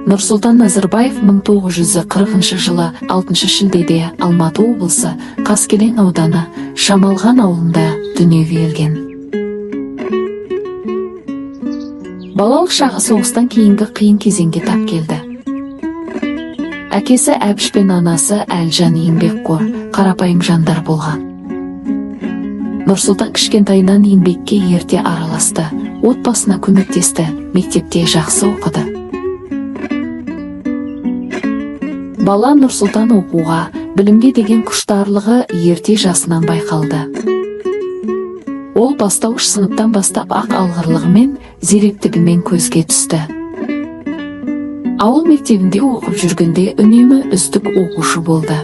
Нұрсұлтан Назарбаев 1940 жылы 6 шілдеде Алматы облысы Қаскелең ауданы Шамалған ауылында дүниеге келген. Балалық шағы соғыстан кейінгі қиын кезеңге тап келді. Әкесі Әбіш пен анасы Әлжан еңбекқор, қарапайым жандар болған. Нұрсұлтан кішкентайынан еңбекке ерте араласты, отбасына көмектесті, мектепте жақсы оқыды. Бала Нұрсұлтан оқуға, білімге деген құштарлығы ерте жасынан байқалды. Ол бастауыш сыныптан бастап ақ алғырлығымен, зеректігімен көзге түсті. Ауыл мектебінде оқып жүргенде үнемі үздік оқушы болды.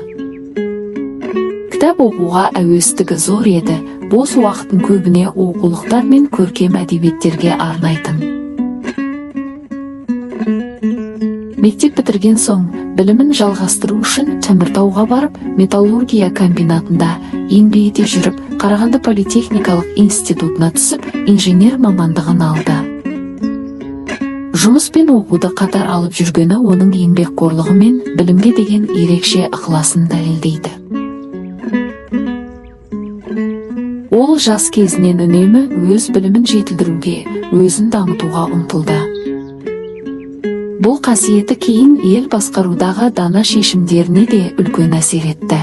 Кітап оқуға әуестігі зор еді, бос уақытын көбіне оқулықтар мен көркем әдебиеттерге арнайтын. Мектеп бітірген соң, білімін жалғастыру үшін Теміртауға барып, металлургия комбинатында еңбек ете жүріп, Қарағанды политехникалық институтына түсіп, инженер мамандығын алды. Жұмыс пен оқуды қатар алып жүргені оның еңбекқорлығы мен білімге деген ерекше ықыласын дәлелдейді. Ол жас кезінен үнемі өз білімін жетілдіруге, өзін дамытуға ұмтылды. Бұл қасиеті кейін ел басқарудағы дана шешімдеріне де үлкен әсер етті.